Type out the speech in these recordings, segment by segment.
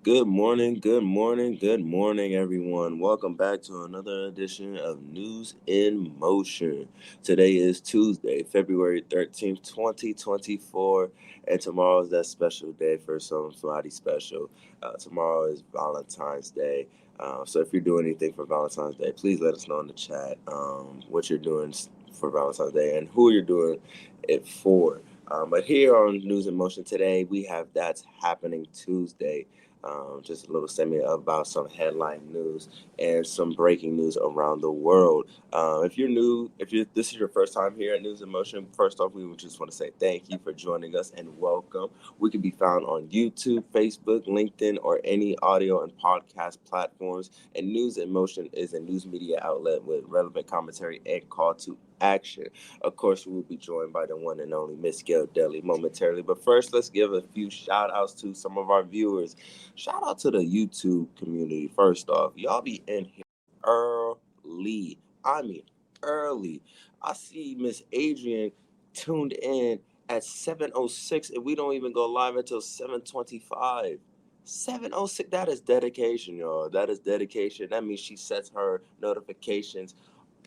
Good morning, good morning, good morning, everyone. Welcome back to another edition of News in Motion. Today is Tuesday, February 13th, 2024, and tomorrow is that special day for somebody special. Tomorrow is Valentine's Day. So if you're doing anything for Valentine's Day, please let us know in the chat what you're doing for Valentine's Day and who you're doing it for. But here on News in Motion today, we have That's Happening Tuesday. Just a little segment about some headline news and some breaking news around the world. If you're new, this is your first time here at News in Motion, first off, we would just want to say thank you for joining us and welcome. We can be found on YouTube, Facebook, LinkedIn, or any audio and podcast platforms. And News in Motion is a news media outlet with relevant commentary and call to action. Of course, we will be joined by the one and only Miss Gail momentarily. But first, let's give a few shout outs to some of our viewers. Shout out to the YouTube community. First off, y'all be in here early. I mean, early. I see Miss Adrian tuned in at 7:06, and we don't even go live until 7:25. 7:06. That is dedication, y'all. That is dedication. That means she sets her notifications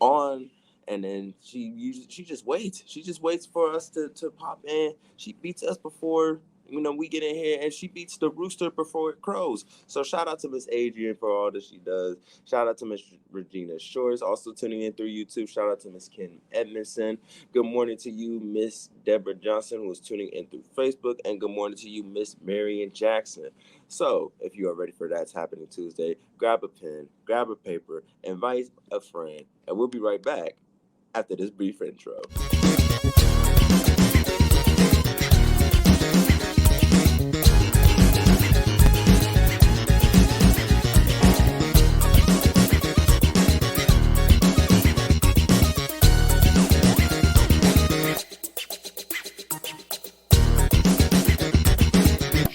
on, and then she just waits. She just waits for us to pop in. She beats us before we get in here, and she beats the rooster before it crows. So shout out to Miss Adrian for all that she does. Shout out to Miss Regina Shores, also tuning in through YouTube. Shout out to Miss Kim Edmondson. Good morning to you, Miss Deborah Johnson, who is tuning in through Facebook, and good morning to you, Miss Marion Jackson. So if you are ready for That's Happening Tuesday, grab a pen, grab a paper, invite a friend, and we'll be right back after this brief intro.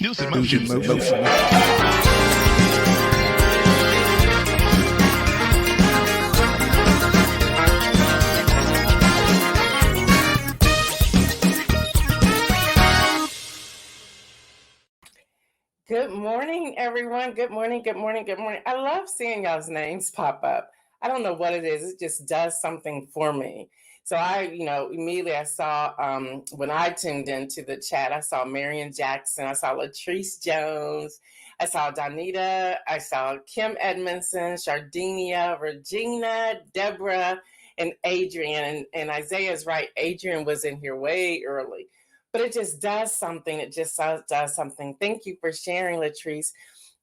News in Motion. Good morning, everyone. Good morning, good morning, good morning. I love seeing y'all's names pop up. I don't know what it is. It just does something for me. So immediately I saw, when I tuned into the chat, I saw Marion Jackson, I saw Latrice Jones, I saw Donita, I saw Kim Edmondson, Shardinia, Regina, Deborah, and Adrian. And Isaiah's right, Adrian was in here way early. But it just does something. It just does something. Thank you for sharing, Latrice.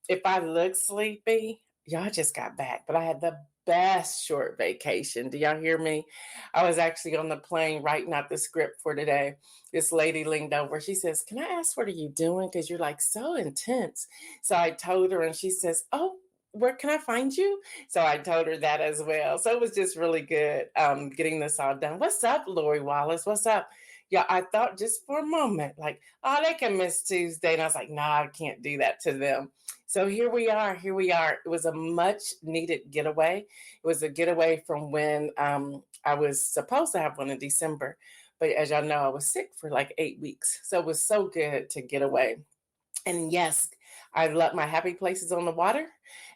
If I look sleepy, y'all just got back, but I had the best short vacation. Do y'all hear me? I was actually on the plane writing out the script for today. This lady leaned over. She says, "Can I ask, what are you doing? Because you're like so intense." So I told her, and she says, "Oh, where can I find you?" So I told her that as well. So it was just really good getting this all done. What's up, Lori Wallace? What's up? Yeah, I thought just for a moment, like, oh, they can miss Tuesday. And I was like, nah, I can't do that to them. So here we are. It was a much needed getaway. It was a getaway from when I was supposed to have one in December. But as y'all know, I was sick for like 8 weeks. So it was so good to get away. And yes, I love my happy places on the water,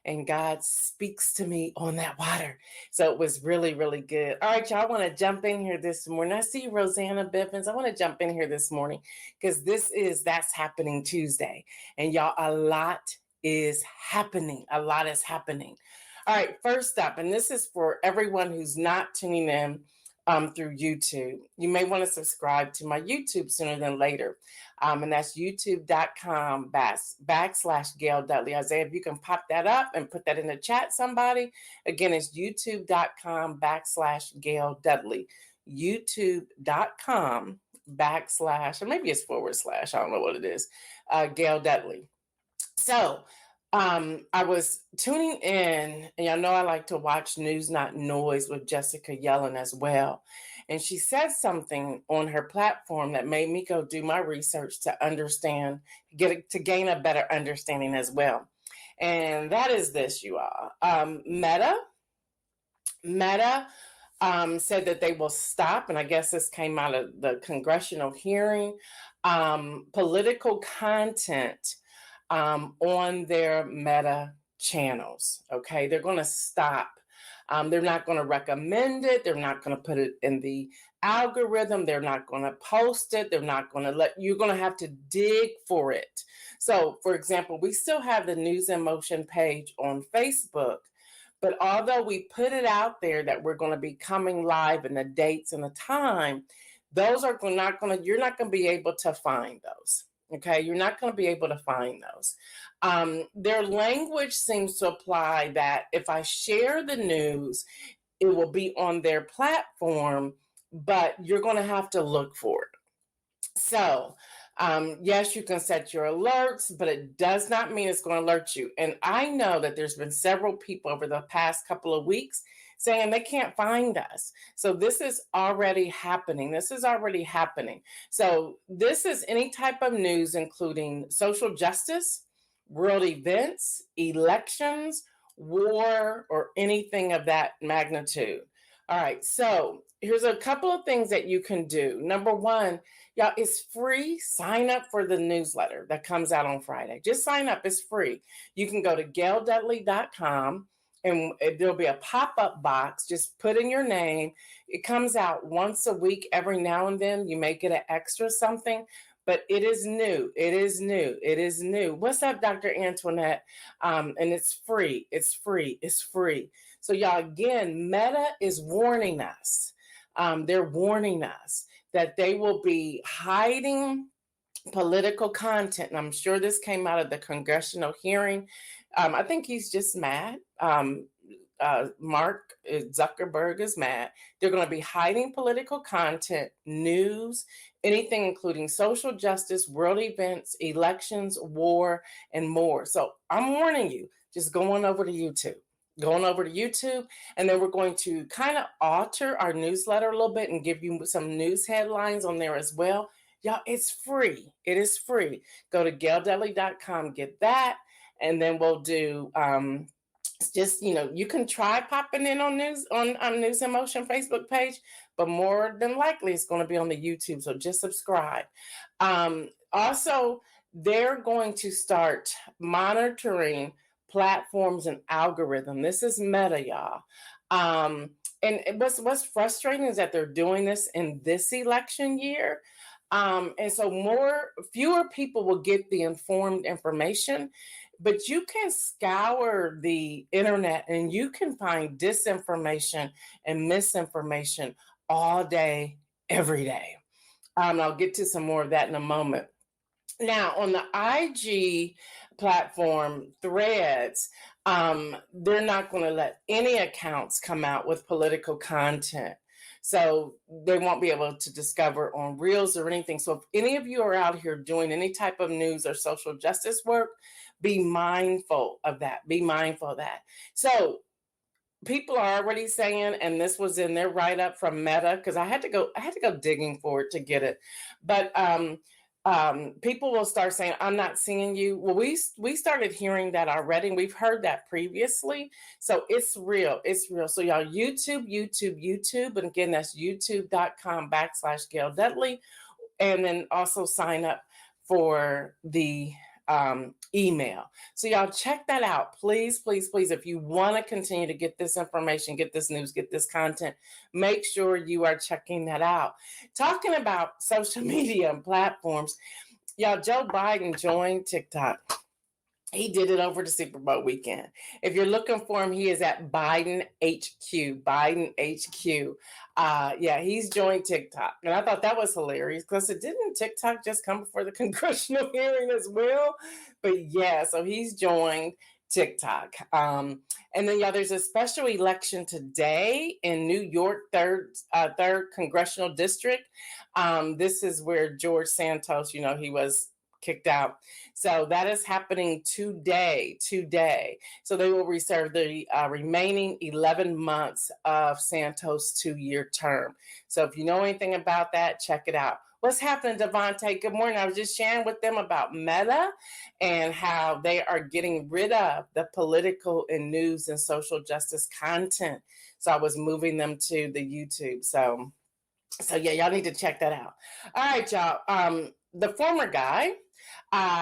and God speaks to me on that water. So it was really, really good. All right, y'all, I want to jump in here this morning. I see Rosanna Bivens. I want to jump in here this morning because That's Happening Tuesday. And y'all, a lot is happening. A lot is happening. All right, first up, and this is for everyone who's not tuning in through YouTube. You may want to subscribe to my YouTube sooner than later. And that's youtube.com/Gail Dudley. Isaiah, if you can pop that up and put that in the chat, somebody. Again, it's youtube.com/Gail Dudley. youtube.com/ or maybe it's / I don't know what it is. Gail Dudley. So I was tuning in, and y'all know I like to watch News Not Noise with Jessica Yellen as well. And she said something on her platform that made me go do my research to understand, to gain a better understanding as well. And that is this, you all. Meta said that they will stop, and I guess this came out of the congressional hearing, political content on their Meta channels. Okay, they're going to stop. They're not going to recommend it. They're not going to put it in the algorithm. They're not going to post it. They're not going to you're going to have to dig for it. So, for example, we still have the News in Motion page on Facebook. But although we put it out there that we're going to be coming live and the dates and the time, those are not going to, you're not going to be able to find those. Okay, you're not going to be able to find those. Their language seems to apply that if I share the news, it will be on their platform, but you're going to have to look for it. So, yes, you can set your alerts, but it does not mean it's going to alert you. And I know that there's been several people over the past couple of weeks saying they can't find us. So this is already happening. This is already happening. So this is any type of news, including social justice, world events, elections, war, or anything of that magnitude. All right, so here's a couple of things that you can do. Number one, y'all, it's free. Sign up for the newsletter that comes out on Friday. Just sign up. It's free. You can go to gaildudley.com and there'll be a pop-up box. Just put in your name. It comes out once a week. Every now and then you may get an extra something, but it is new. It is new. It is new. What's up, Dr. Antoinette? And it's free. It's free. It's free. So y'all, again, Meta is warning us. They're warning us that they will be hiding political content. And I'm sure this came out of the congressional hearing. I think he's just mad. Mark Zuckerberg is mad. They're going to be hiding political content, news, anything including social justice, world events, elections, war, and more. So I'm warning you, just go on over to YouTube. Going over to YouTube, and then we're going to kind of alter our newsletter a little bit and give you some news headlines on there as well. Y'all, it's free. It is free. Go to gaildudley.com, get that, and then we'll do just, you can try popping in on News in Motion Facebook page, but more than likely it's going to be on the YouTube. So just subscribe. Also, they're going to start monitoring platforms and algorithm. This is Meta, y'all. And what's frustrating is that they're doing this in this election year. And so fewer people will get the informed information, but you can scour the internet and you can find disinformation and misinformation all day, every day. I'll get to some more of that in a moment. Now, on the IG platform Threads, they're not going to let any accounts come out with political content. So they won't be able to discover on Reels or anything. So if any of you are out here doing any type of news or social justice work, be mindful of that. Be mindful of that. So people are already saying, and this was in their write-up from Meta, because I had to go digging for it to get it. But people will start saying, I'm not seeing you. Well, we started hearing that already. We've heard that previously. So it's real. It's real. So y'all, YouTube. And again, that's youtube.com/Gail Dudley. And then also sign up for the email. So y'all check that out. Please, please, please. If you want to continue to get this information, get this news, get this content, make sure you are checking that out. Talking about social media and platforms, y'all, Joe Biden joined TikTok. He did it over the Super Bowl weekend. If you're looking for him, he is at Biden HQ. Biden HQ. Yeah, he's joined TikTok. And I thought that was hilarious because didn't TikTok just come before the congressional hearing as well? But yeah, so he's joined TikTok. And then, yeah, there's a special election today in New York, third congressional district. This is where George Santos, he was kicked out. So that is happening today. So they will reserve the remaining 11 months of Santos' 2-year term. So if you know anything about that, check it out. What's happening, Devontae? Good morning. I was just sharing with them about Meta and how they are getting rid of the political and news and social justice content. So I was moving them to the YouTube. So yeah, y'all need to check that out. All right, y'all. The former guy,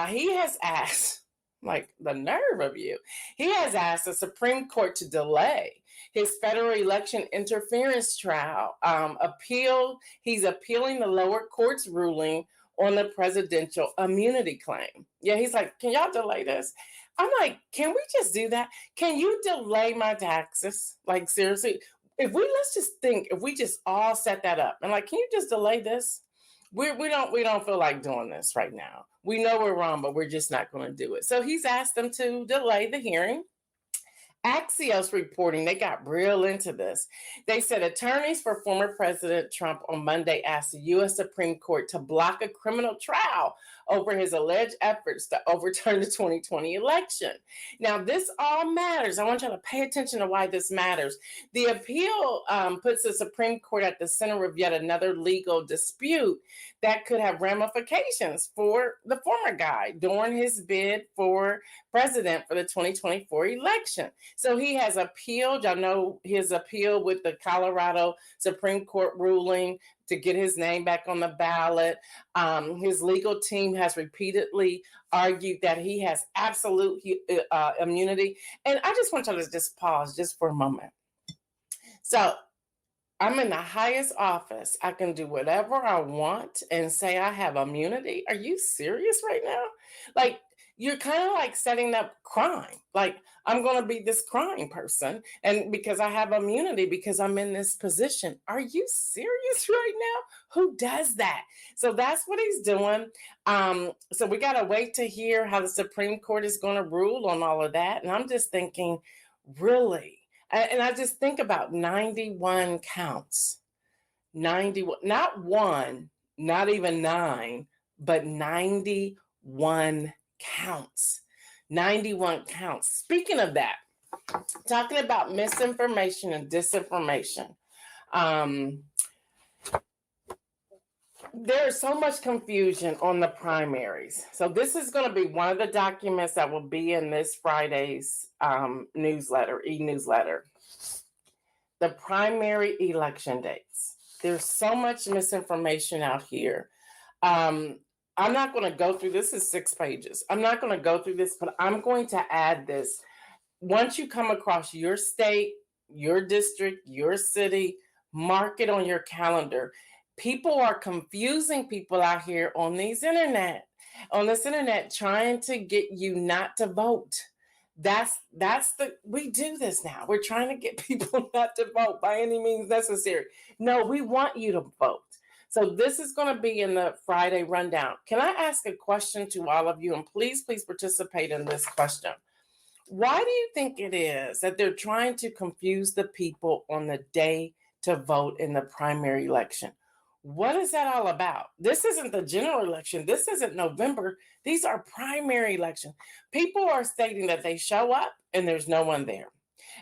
he has asked Like, the nerve of you. He has asked the Supreme Court to delay his federal election interference trial appeal. He's appealing the lower court's ruling on the presidential immunity claim. Yeah, he's like, can y'all delay this? I'm like, can we just do that? Can you delay my taxes? Like, seriously, let's just think, if we just all set that up and like, can you just delay this? We don't feel like doing this right now. We know we're wrong, but we're just not going to do it. So he's asked them to delay the hearing. Axios reporting, they got real into this. They said attorneys for former President Trump on Monday asked the U.S. Supreme Court to block a criminal trial over his alleged efforts to overturn the 2020 election. Now, this all matters. I want you to pay attention to why this matters. The appeal puts the Supreme Court at the center of yet another legal dispute that could have ramifications for the former guy during his bid for president for the 2024 election. So he has appealed. Y'all know his appeal with the Colorado Supreme Court ruling to get his name back on the ballot. His legal team has repeatedly argued that he has absolute immunity. And I just want y'all to just pause just for a moment. So I'm in the highest office. I can do whatever I want and say I have immunity. Are you serious right now? Like, you're kind of like setting up crime. Like, I'm going to be this crime person, and because I have immunity because I'm in this position. Are you serious right now? Who does that? So that's what he's doing. So we got to wait to hear how the Supreme Court is going to rule on all of that. And I'm just thinking, really? And I just think about 91 counts. 91, not one, not even 9, but 91 counts. 91 counts. Speaking of that, talking about misinformation and disinformation, there's so much confusion on the primaries. So this is going to be one of the documents that will be in this Friday's e-newsletter. The primary election dates. There's so much misinformation out here. I'm not going to go through this. Is 6 pages. I'm not going to go through this, but I'm going to add this. Once you come across your state, your district, your city, mark it on your calendar. People are confusing people out here on this internet, trying to get you not to vote. We do this now. We're trying to get people not to vote by any means necessary. No, we want you to vote. So this is going to be in the Friday rundown. Can I ask a question to all of you? And please participate in this question. Why do you think it is that they're trying to confuse the people on the day to vote in the primary election? What is that all about? This isn't the general election. This isn't November. These are primary elections. People are stating that they show up and there's no one there.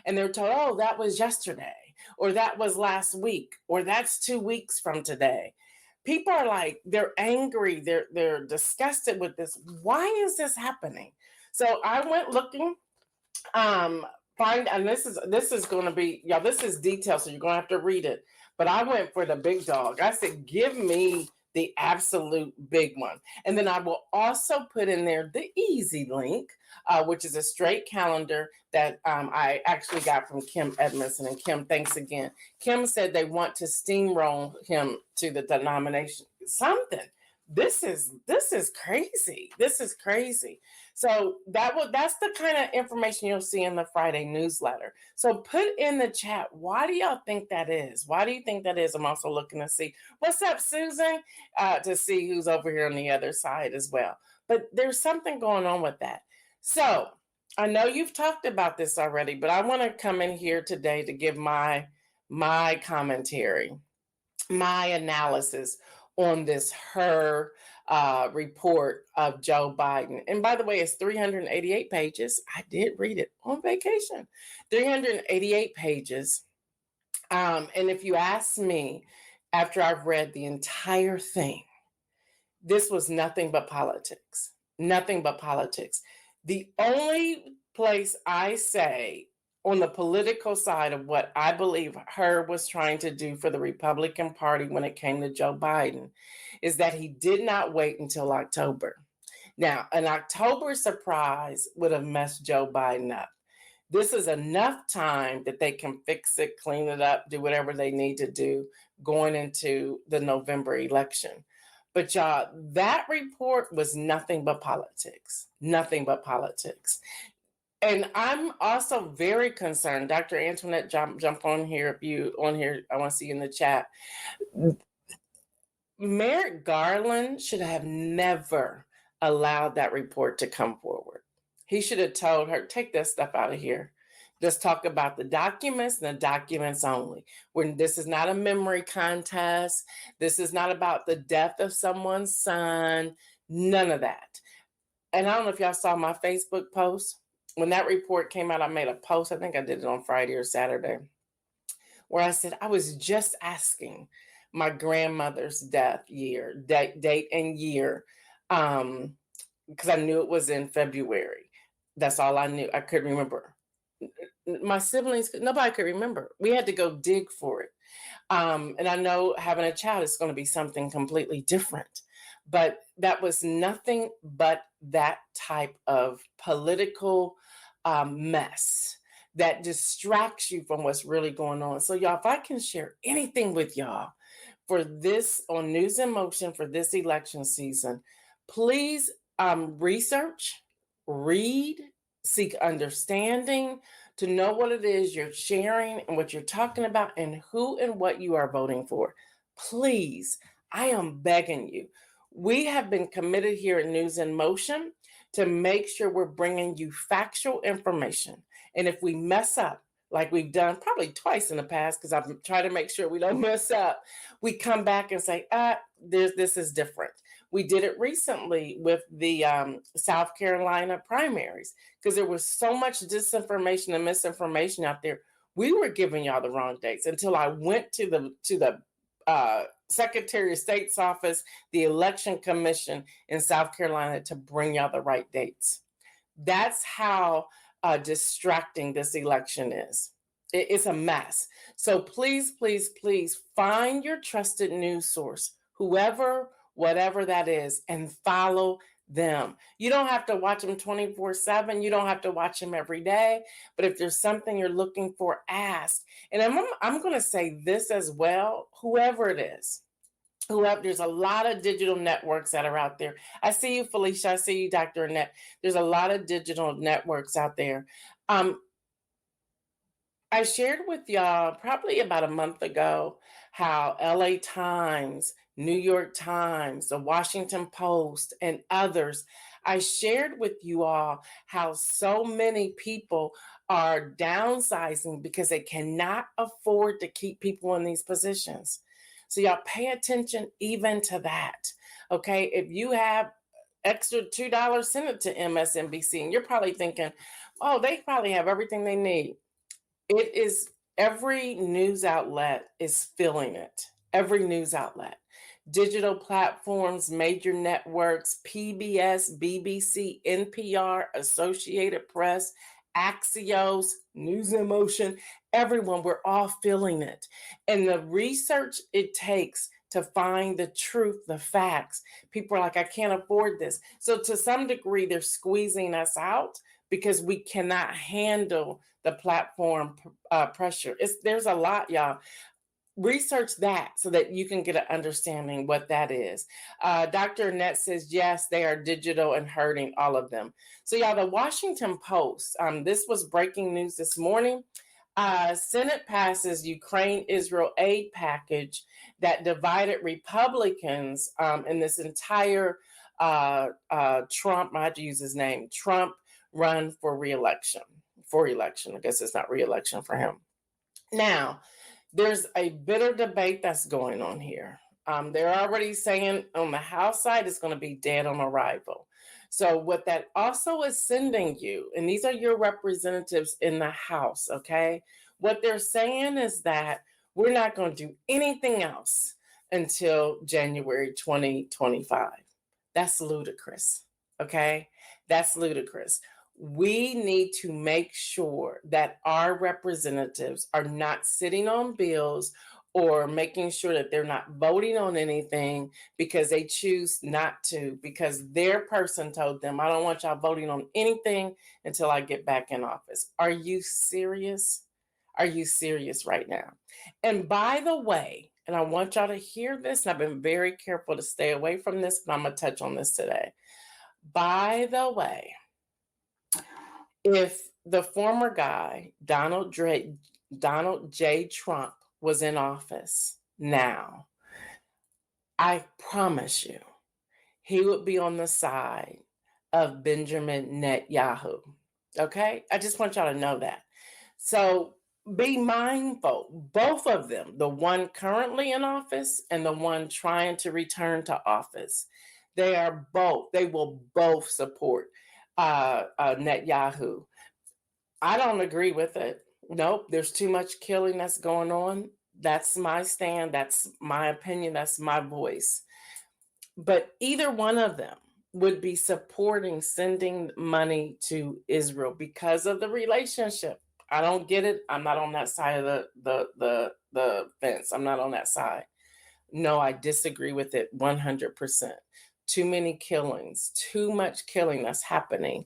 And they're told, oh, that was yesterday, or that was last week, or that's 2 weeks from today. People are like, they're angry. They're disgusted with this. Why is this happening? So I went looking, and this is going to be, y'all, this is detailed, so you're going to have to read it. But I went for the big dog. I said, give me the absolute big one. And then I will also put in there the easy link, which is a straight calendar that I actually got from Kim Edmondson. And Kim, thanks again. Kim said they want to steamroll him to the nomination. Something. This is crazy. This is crazy. So that's the kind of information you'll see in the Friday newsletter. So put in the chat, why do y'all think that is? Why do you think that is? I'm also looking to see, what's up, Susan? To see who's over here on the other side as well. But there's something going on with that. So I know you've talked about this already, but I want to come in here today to give my commentary, my analysis on this report of Joe Biden. And by the way, it's 388 pages. I did read it on vacation. 388 pages. And if you ask me, after I've read the entire thing, this was nothing but politics. Nothing but politics. The only place I say on the political side of what I believe Herb was trying to do for the Republican Party when it came to Joe Biden is that he did not wait until October. Now, an October surprise would have messed Joe Biden up. This is enough time that they can fix it, clean it up, do whatever they need to do going into the November election. But y'all, that report was nothing but politics. Nothing but politics. And I'm also very concerned. Dr. Antoinette, jump on here if you on here. I want to see you in the chat. Merrick Garland should have never allowed that report to come forward. He should have told her, take that stuff out of here. Let's talk about the documents and the documents only. When this is not a memory contest, this is not about the death of someone's son, none of that. And I don't know if y'all saw my Facebook post. When that report came out, I made a post. I think I did it on Friday or Saturday, where I said, I was just asking my grandmother's death year, date and year, because I knew it was in February. That's all I knew. I couldn't remember. My siblings, nobody could remember. We had to go dig for it. And I know having a child is going to be something completely different. But that was nothing but that type of political mess that distracts you from what's really going on. So y'all, if I can share anything with y'all for this on News in Motion for this election season, please research, read, seek understanding to know what it is you're sharing and what you're talking about and who and what you are voting for. Please, I am begging you. We have been committed here at News in Motion to make sure we're bringing you factual information. And if we mess up, like we've done probably twice in the past, because I've tried to make sure we don't mess up, we come back and say, this is different. We did it recently with the South Carolina primaries, because there was so much disinformation and misinformation out there. We were giving y'all the wrong dates until I went to the Secretary of State's office, the Election Commission in South Carolina, to bring y'all the right dates. That's how distracting this election is. It's a mess. So please, please, please find your trusted news source, whoever, whatever that is, and follow them. You don't have to watch them 24/7. You don't have to watch them every day. But if there's something you're looking for, ask. And I'm going to say this as well, whoever it is. There's a lot of digital networks that are out there. I see you, Felicia. I see you, Dr. Annette. There's a lot of digital networks out there. I shared with y'all probably about a month ago how LA Times, New York Times, the Washington Post, and others, I shared with you all how so many people are downsizing because they cannot afford to keep people in these positions. So y'all pay attention even to that, okay? If you have extra $2, send it to MSNBC, and you're probably thinking, oh, they probably have everything they need. It is, every news outlet is filling it. Every news outlet. Digital platforms, major networks, PBS, BBC, NPR, Associated Press, Axios, News in Motion, everyone, we're all feeling it. And the research it takes to find the truth, the facts, people are like, I can't afford this. So to some degree, they're squeezing us out because we cannot handle the platform pressure. There's a lot, y'all. Research that so that you can get an understanding what that is. Dr. Annette says, yes, they are digital and hurting, all of them. So y'all, the Washington Post, this was breaking news this morning. Senate passes Ukraine-Israel aid package that divided Republicans in this entire Trump, I have to use his name, Trump run for reelection. I guess it's not reelection for him. Now, there's a bitter debate that's going on here. They're already saying on the House side, it's going to be dead on arrival. So what that also is sending you, and these are your representatives in the House, okay? What they're saying is that we're not going to do anything else until January 2025. That's ludicrous, okay? That's ludicrous. We need to make sure that our representatives are not sitting on bills or making sure that they're not voting on anything because they choose not to, because their person told them, I don't want y'all voting on anything until I get back in office. Are you serious? Are you serious right now? And by the way, and I want y'all to hear this, and I've been very careful to stay away from this, but I'm going to touch on this today. By the way, if the former guy, Donald J. Trump, was in office now, I promise you, he would be on the side of Benjamin Netanyahu. Okay? I just want y'all to know that. So be mindful, both of them, the one currently in office and the one trying to return to office, they will both support Netanyahu. I don't agree with it. Nope, there's too much killing that's going on. That's my stand. That's my opinion. That's my voice. But either one of them would be supporting sending money to Israel because of the relationship. I don't get it. I'm not on that side of the fence. I'm not on that side. No, I disagree with it 100%. Too many killings, too much killing that's happening.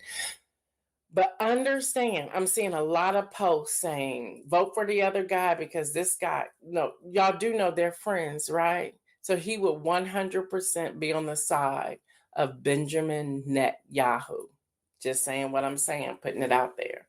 But understand, I'm seeing a lot of posts saying, vote for the other guy because this guy, no, y'all do know they're friends, right? So he would 100% be on the side of Benjamin Netanyahu. Just saying what I'm saying, putting it out there.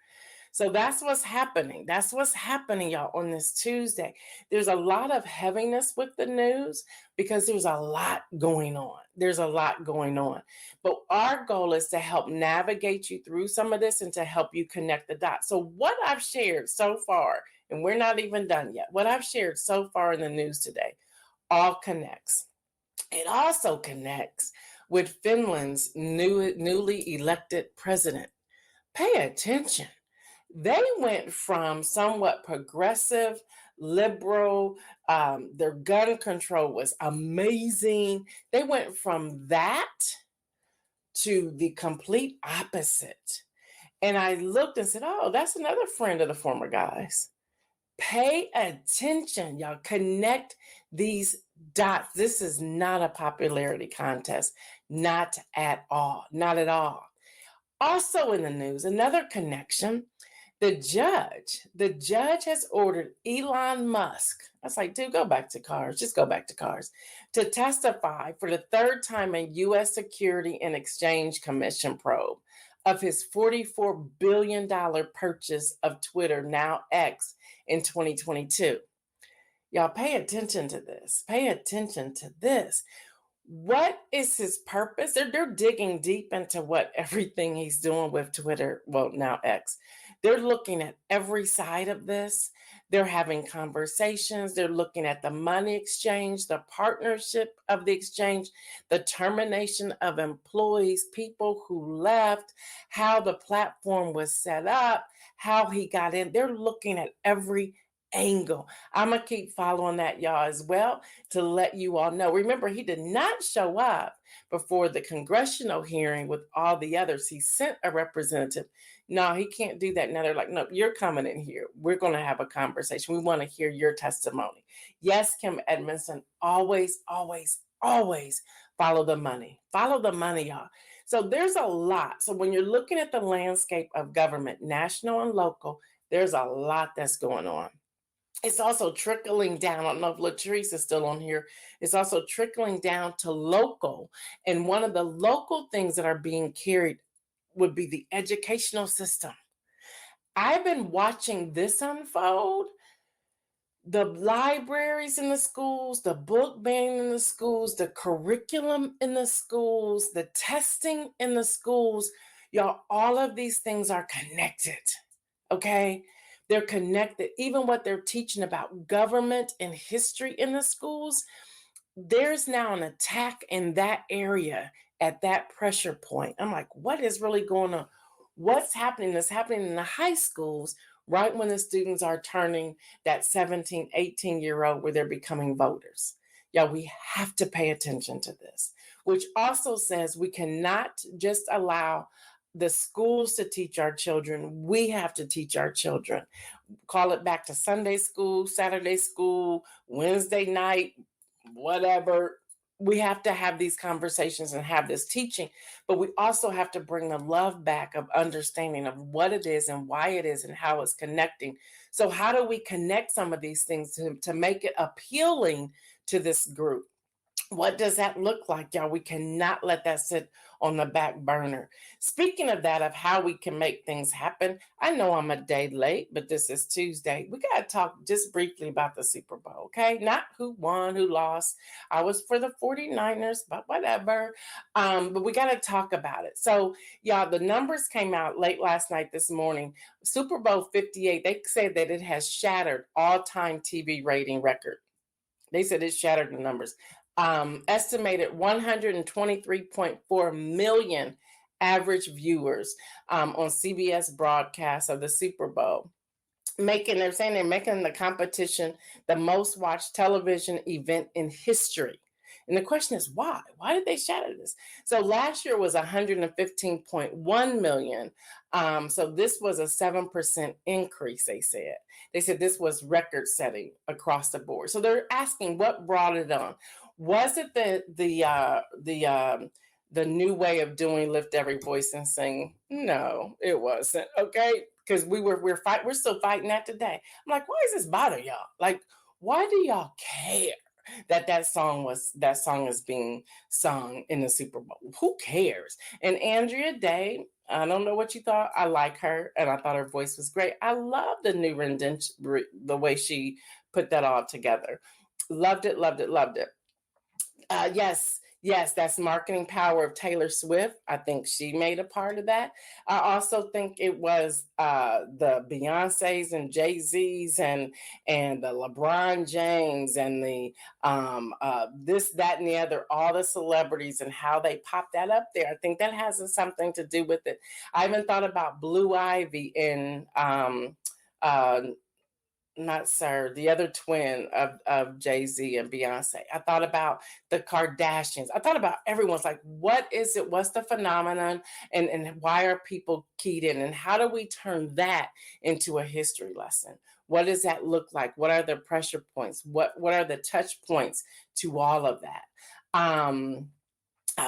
So that's what's happening. That's what's happening, y'all, on this Tuesday. There's a lot of heaviness with the news because there's a lot going on. There's a lot going on. But our goal is to help navigate you through some of this and to help you connect the dots. So what I've shared so far, and we're not even done yet, what I've shared so far in the news today all connects. It also connects with Finland's newly elected president. Pay attention. They went from somewhat progressive, liberal, their gun control was amazing. They went from that to the complete opposite. And I looked and said, oh, that's another friend of the former guys. Pay attention, y'all. Connect these dots. This is not a popularity contest. Not at all. Not at all. Also in the news, another connection. The judge has ordered Elon Musk. I was like, dude, go back to cars. Just go back to cars. To testify for the third time in U.S. Security and Exchange Commission probe of his $44 billion purchase of Twitter, now X, in 2022. Y'all pay attention to this. Pay attention to this. What is his purpose? They're digging deep into what everything he's doing with Twitter, well, now X. They're looking at every side of this. They're having conversations. They're looking at the money exchange, the partnership of the exchange, the termination of employees, people who left, how the platform was set up, how he got in. They're looking at every angle. I'm going to keep following that, y'all, as well, to let you all know. Remember, he did not show up before the congressional hearing with all the others. He sent a representative. No, he can't do that. Now they're like, no, you're coming in here. We're going to have a conversation. We want to hear your testimony. Yes, Kim Edmondson, always, always, always follow the money. Follow the money, y'all. So there's a lot. So when you're looking at the landscape of government, national and local, there's a lot that's going on. It's also trickling down. I don't know if Latrice is still on here. It's also trickling down to local. And one of the local things that are being carried would be the educational system. I've been watching this unfold. The libraries in the schools, the book banning in the schools, the curriculum in the schools, the testing in the schools. Y'all, all of these things are connected, okay? They're connected. Even what they're teaching about government and history in the schools, there's now an attack in that area at that pressure point. I'm like, what is really going on? What's happening? That's happening in the high schools right when the students are turning that 17, 18-year-old where they're becoming voters. Yeah, we have to pay attention to this, which also says we cannot just allow the schools to teach our children. We have to teach our children. Call it back to Sunday school, Saturday school, Wednesday night, whatever. We have to have these conversations and have this teaching, but we also have to bring the love back of understanding of what it is and why it is and how it's connecting. So how do we connect some of these things to make it appealing to this group? What does that look like, y'all? We cannot let that sit on the back burner. Speaking of that, of how we can make things happen, I know I'm a day late, but this is Tuesday. We got to talk just briefly about the Super Bowl, okay? Not who won, who lost. I was for the 49ers, but whatever. But we got to talk about it. So, y'all, the numbers came out late last night, this morning. Super Bowl 58, they said that it has shattered all-time TV rating record. They said it shattered the numbers. Estimated 123.4 million average viewers on CBS broadcast of the Super Bowl. They're saying they're making the competition the most watched television event in history. And the question is why? Why did they shatter this? So last year was 115.1 million. So this was a 7% increase, they said. They said this was record setting across the board. So they're asking what brought it on. Was it the new way of doing lift every voice and sing? No, it wasn't. Okay, because we're still fighting that today. I'm like, why does this bother y'all? Like, why do y'all care that song is being sung in the Super Bowl? Who cares? And Andrea Day, I don't know what you thought. I like her, and I thought her voice was great. I love the new rendition, the way she put that all together. Loved it, loved it, loved it. Yes, that's marketing power of Taylor Swift. I think she made a part of that. I also think it was the Beyoncé's and Jay-Z's and the LeBron James and the this, that, and the other, all the celebrities and how they popped that up there. I think that has something to do with it. I even thought about Blue Ivy in not Sir, the other twin of Jay-Z and Beyonce. I thought about the Kardashians. I thought about everyone's like, what is it? What's the phenomenon? And why are people keyed in? And how do we turn that into a history lesson? What does that look like? What are the pressure points? What are the touch points to all of that? I'll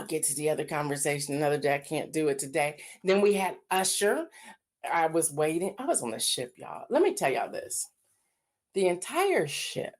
get to the other conversation another day. I can't do it today. Then we had Usher. I was waiting. I was on the ship, y'all. Let me tell y'all this. The entire ship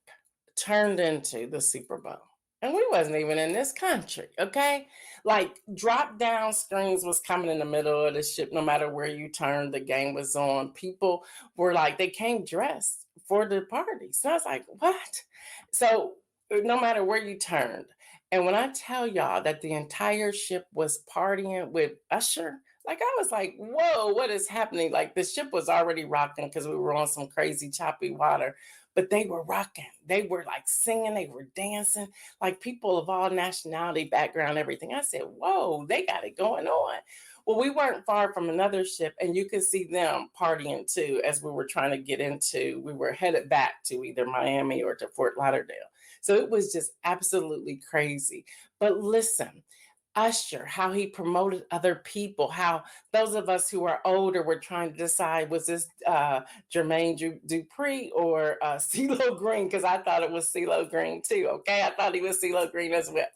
turned into the Super Bowl. And we wasn't even in this country, okay? Like, drop down screens was coming in the middle of the ship. No matter where you turned, the game was on. People were like, they came dressed for the party. So I was like, what? So no matter where you turned. And when I tell y'all that the entire ship was partying with Usher, like, I was like, whoa, what is happening? Like, the ship was already rocking because we were on some crazy choppy water, but they were rocking. They were like singing, they were dancing, like people of all nationality, background, everything. I said, whoa, they got it going on. Well, we weren't far from another ship, and you could see them partying too as we were trying to we were headed back to either Miami or to Fort Lauderdale. So it was just absolutely crazy. But listen, Usher, how he promoted other people, how those of us who are older were trying to decide, was this Jermaine Dupri or CeeLo Green? Because I thought it was CeeLo Green too, okay? I thought he was CeeLo Green as well.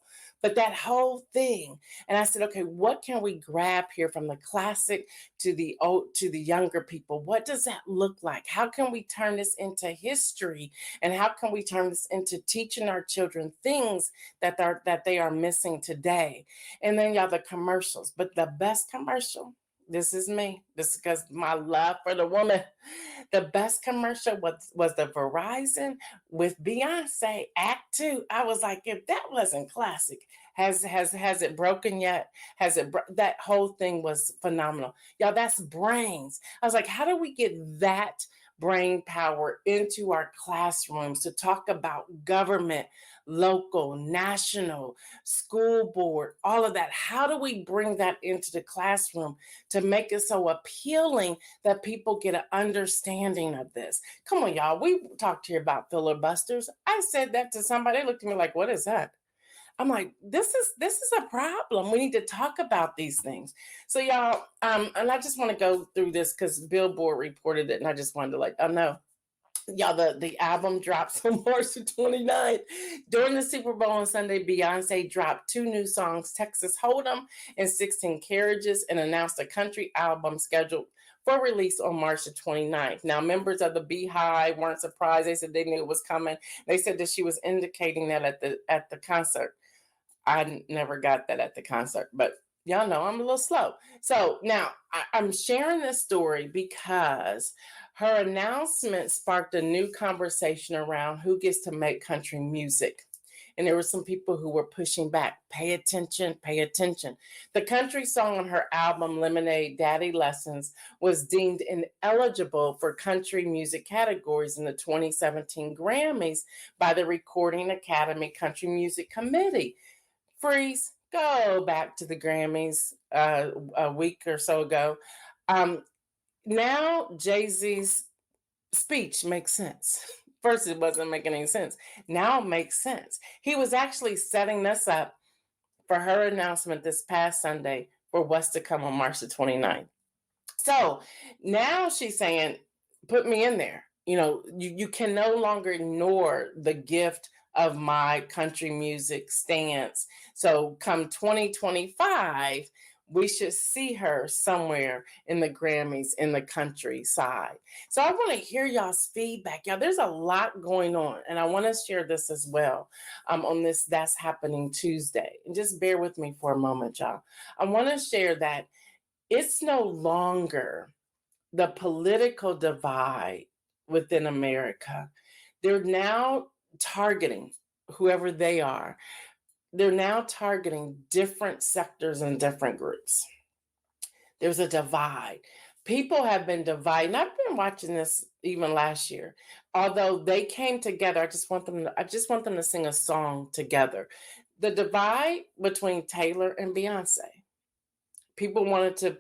But that whole thing, and I said, okay, what can we grab here from the classic to the old, to the younger people? What does that look like? How can we turn this into history? And how can we turn this into teaching our children things that they are missing today? And then y'all, the commercials. But the best commercial, this is me. This is because my love for the woman. The best commercial was the Verizon with Beyonce Act 2. I was like, if that wasn't classic, has it broken yet? That whole thing was phenomenal. Y'all, that's brains. I was like, how do we get that brain power into our classrooms to talk about government, local, national, school board, all of that? How do we bring that into the classroom to make it so appealing that people get an understanding of this? Come on, y'all. We talked here about filibusters. I said that to somebody. They looked at me like, what is that? I'm like, this is a problem. We need to talk about these things. So y'all, and I just want to go through this because Billboard reported it, and I just wanted to let know. Y'all, the album drops on March the 29th. During the Super Bowl on Sunday, Beyonce dropped 2 new songs, Texas Hold'em and 16 Carriages, and announced a country album scheduled for release on March the 29th. Now, members of the Beehive weren't surprised. They said they knew it was coming. They said that she was indicating that at the concert. I never got that at the concert, but y'all know I'm a little slow. So now I'm sharing this story because her announcement sparked a new conversation around who gets to make country music. And there were some people who were pushing back. Pay attention, pay attention. The country song on her album, Lemonade Daddy Lessons, was deemed ineligible for country music categories in the 2017 Grammys by the Recording Academy Country Music Committee. Freeze, go back to the Grammys a week or so ago. Now Jay-Z's speech makes sense. First, it wasn't making any sense. Now it makes sense. He was actually setting this up for her announcement this past Sunday for what's to come on March the 29th. So now she's saying, put me in there. You can no longer ignore the gift of my country music stance. So come 2025, we should see her somewhere in the Grammys in the countryside. So I want to hear y'all's feedback. Y'all, there's a lot going on, and I want to share this as well on this That's Happening Tuesday. And just bear with me for a moment, y'all. I want to share that it's no longer the political divide within America. They're now targeting whoever they are. They're now targeting different sectors and different groups. There's a divide. People have been divided. I've been watching this even last year. Although they came together, I just want them to sing a song together. The divide between Taylor and Beyonce. People wanted to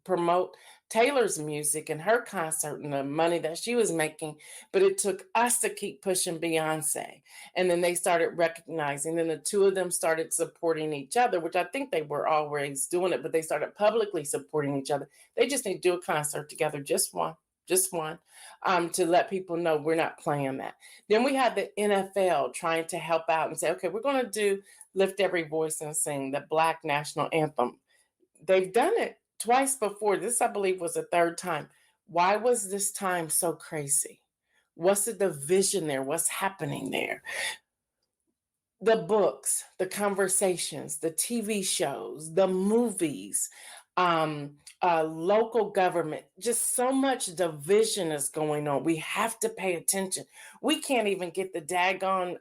promote Taylor's music and her concert and the money that she was making, but it took us to keep pushing Beyonce. And then they started recognizing, then the two of them started supporting each other, which I think they were always doing it, but they started publicly supporting each other. They just need to do a concert together, just one, to let people know we're not playing that. Then we had the NFL trying to help out and say, okay, we're going to do Lift Every Voice and Sing, the Black National Anthem. They've done it twice before. This, I believe, was the third time. Why was this time so crazy? What's the division there? What's happening there? The books, the conversations, the TV shows, the movies, local government, just so much division is going on. We have to pay attention. We can't even get the daggone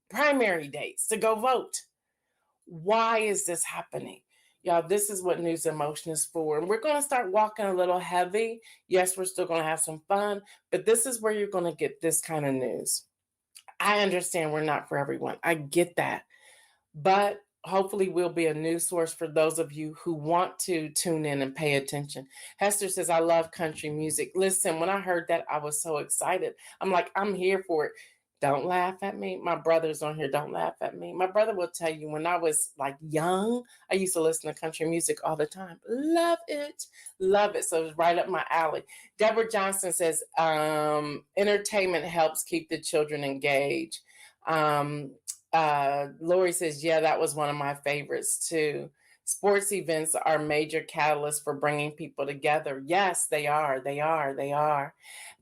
primary dates to go vote. Why is this happening? Y'all, this is what News in Motion is for. And we're going to start walking a little heavy. Yes, we're still going to have some fun, but this is where you're going to get this kind of news. I understand we're not for everyone. I get that. But hopefully we'll be a news source for those of you who want to tune in and pay attention. Hester says, I love country music. Listen, when I heard that, I was so excited. I'm like, I'm here for it. Don't laugh at me. My brother's on here. Don't laugh at me. My brother will tell you when I was like young, I used to listen to country music all the time. Love it. Love it. So it's right up my alley. Deborah Johnson says, entertainment helps keep the children engaged. Lori says, yeah, that was one of my favorites too. Sports events are major catalysts for bringing people together. Yes, they are. They are. They are.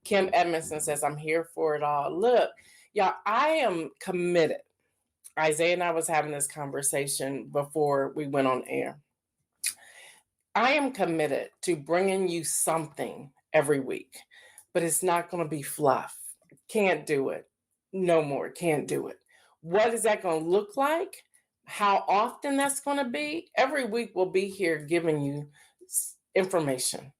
Kim Edmondson says, I'm here for it all. Look, y'all, I am committed. Isaiah and I was having this conversation before we went on air. I am committed to bringing you something every week, but it's not going to be fluff. Can't do it. No more. Can't do it. What is that going to look like? How often that's going to be? Every week we'll be here giving you information.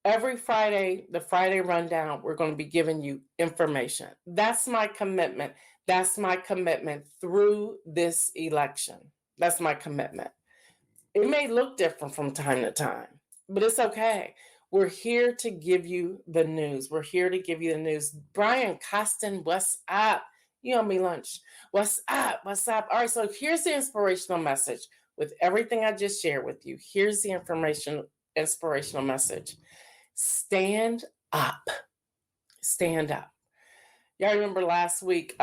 Every Friday, the Friday rundown, we're going to be giving you information. That's my commitment. That's my commitment through this election. That's my commitment. It may look different from time to time, but it's okay. We're here to give you the news. We're here to give you the news. Brian Costin, what's up? You owe me lunch. What's up? What's up? All right, so here's the inspirational message. With everything I just shared with you, here's the inspirational message. Stand up. Stand up. Y'all remember last week,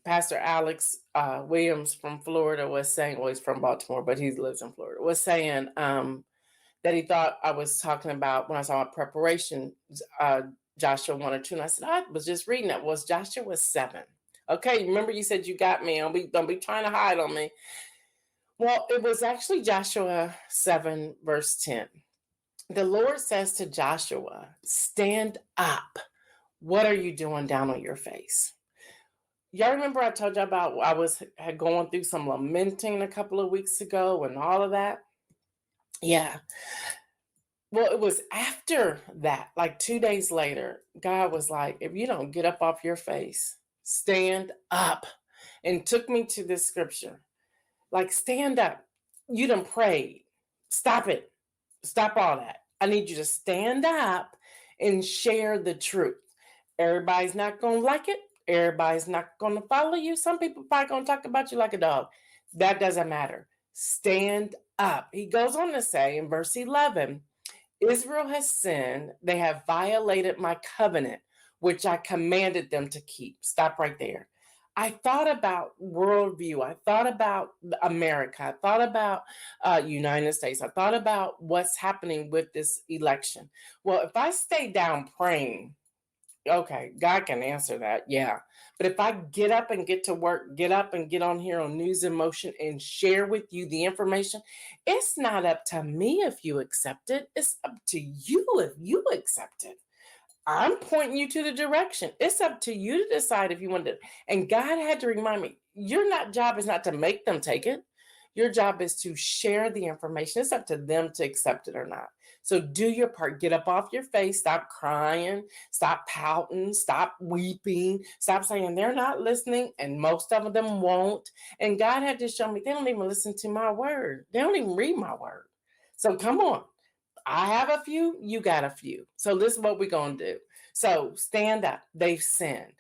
Pastor Alex Williams from Florida was saying, well, he's from Baltimore, but he lives in Florida, was saying that he thought I was talking about, when I was talking about preparation, Joshua 1 or 2. And I said, I was just reading that. Was Joshua 7. Okay, remember you said you got me. Don't be trying to hide on me. Well, it was actually Joshua 7, verse 10. The Lord says to Joshua, stand up. What are you doing down on your face? Y'all remember I told you about I had going through some lamenting a couple of weeks ago and all of that? Yeah. Well, it was after that, like 2 days later, God was like, if you don't get up off your face, stand up. And took me to this scripture. Like, stand up. You done prayed. Stop it. Stop all that. I need you to stand up and share the truth. Everybody's not going to like it. Everybody's not going to follow you. Some people probably going to talk about you like a dog. That doesn't matter. Stand up. He goes on to say in verse 11, Israel has sinned. They have violated my covenant, which I commanded them to keep. Stop right there. I thought about worldview. I thought about America. I thought about United States. I thought about what's happening with this election. Well, if I stay down praying, okay, God can answer that. Yeah. But if I get up and get to work, get up and get on here on News in Motion and share with you the information, it's not up to me if you accept it. It's up to you if you accept it. I'm pointing you to the direction. It's up to you to decide if you want to. And God had to remind me, your job is not to make them take it. Your job is to share the information. It's up to them to accept it or not. So do your part. Get up off your face. Stop crying. Stop pouting. Stop weeping. Stop saying they're not listening. And most of them won't. And God had to show me they don't even listen to my word. They don't even read my word. So come on. I have a few, you got a few. So this is what we're going to do. So stand up. They've sinned.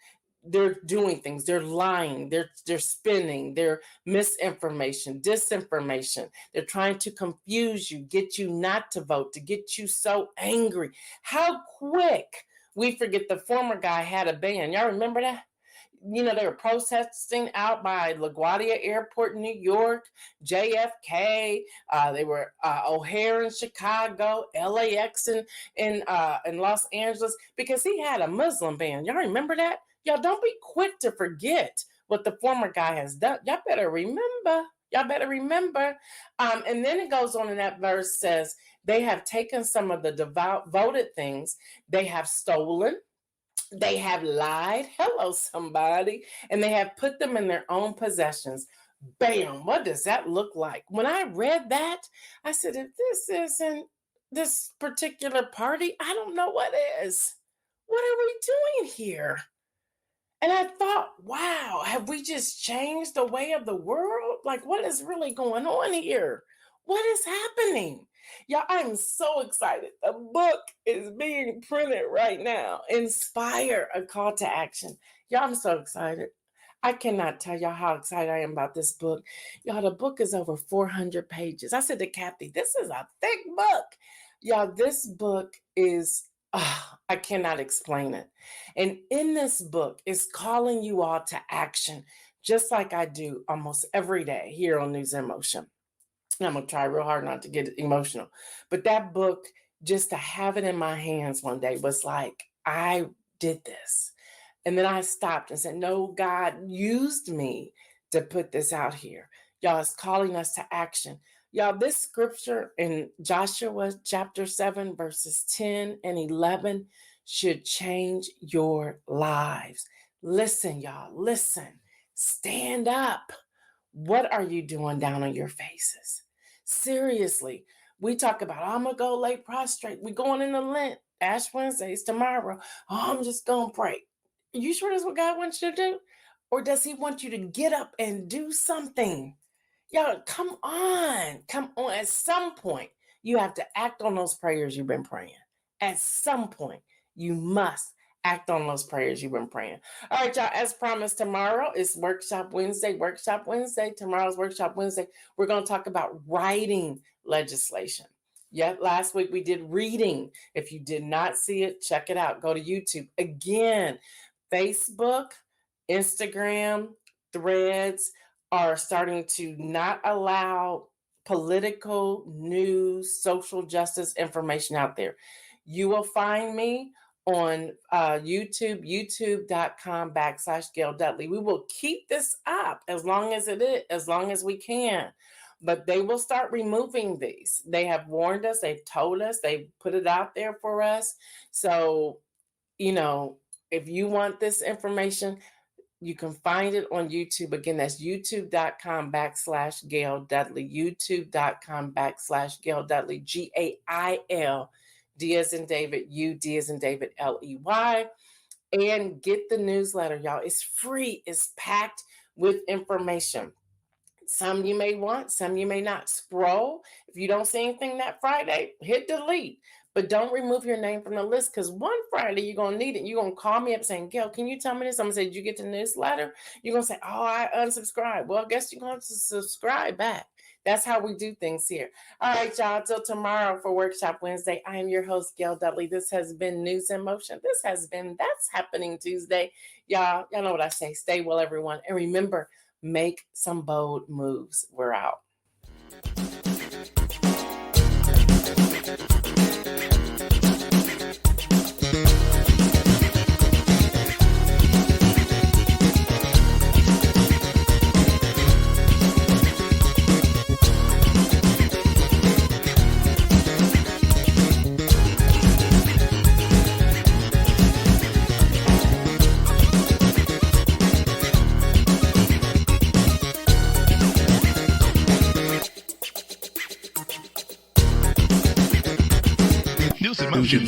They're doing things. They're lying. They're spinning. They're misinformation, disinformation. They're trying to confuse you, get you not to vote, to get you so angry. How quick we forget the former guy had a band. Y'all remember that? You know, they were protesting out by LaGuardia Airport in New York, JFK. They were O'Hare in Chicago, LAX in Los Angeles, because he had a Muslim band. Y'all remember that? Y'all don't be quick to forget what the former guy has done. Y'all better remember. Y'all better remember. And then it goes on in that verse says, they have taken some of the devout voted things. They have stolen. They have lied. Hello, somebody. And they have put them in their own possessions. Bam. What does that look like? When I read that, I said, if this isn't this particular party, I don't know what is. What are we doing here? And I thought, wow, have we just changed the way of the world? Like, what is really going on here? What is happening? Y'all, I'm so excited. The book is being printed right now. Inspire, a call to action. Y'all, I'm so excited. I cannot tell y'all how excited I am about this book. Y'all, the book is over 400 pages. I said to Kathy, this is a thick book. Y'all, this book is, I cannot explain it. And in this book, it's calling you all to action, just like I do almost every day here on News in Motion. And I'm going to try real hard not to get emotional. But that book, just to have it in my hands one day was like, I did this. And then I stopped and said, no, God used me to put this out here. Y'all, it's calling us to action. Y'all, this scripture in Joshua chapter 7, verses 10 and 11 should change your lives. Listen, y'all, listen. Stand up. What are you doing down on your faces? Seriously, we talk about, I'm going to go lay prostrate. We're going into Lent. Ash Wednesday's tomorrow. Oh, I'm just going to pray. Are you sure that's what God wants you to do? Or does he want you to get up and do something? Y'all, come on. Come on. At some point, you have to act on those prayers you've been praying. At some point, you must act on those prayers you've been praying. All right, y'all, as promised, tomorrow is Workshop Wednesday. Tomorrow's Workshop Wednesday. We're going to talk about writing legislation. Yeah, last week we did reading. If you did not see it, check it out. Go to YouTube. Again, Facebook, Instagram, Threads are starting to not allow political news, social justice information out there. You will find me on YouTube, youtube.com/Gail Dudley. We will keep this up as long as we can. But they will start removing these. They have warned us, they've told us, they've put it out there for us. So, if you want this information, you can find it on YouTube. Again, that's youtube.com/Gail Dudley, youtube.com/Gail Dudley, GAIL, D as in David, U, D as in David, LEY. And get the newsletter, y'all. It's free, it's packed with information. Some you may want, some you may not. Scroll. If you don't see anything that Friday, hit delete. But don't remove your name from the list, because one Friday you're going to need it. You're going to call me up saying, Gail, can you tell me this? I'm going to say, did you get the newsletter? You're going to say, oh, I unsubscribed. Well, I guess you're going to subscribe back. That's how we do things here. All right, y'all. Till tomorrow for Workshop Wednesday. I am your host, Gail Dudley. This has been News in Motion. This has been That's Happening Tuesday. Y'all know what I say. Stay well, everyone. And remember, make some bold moves. We're out. News in motion.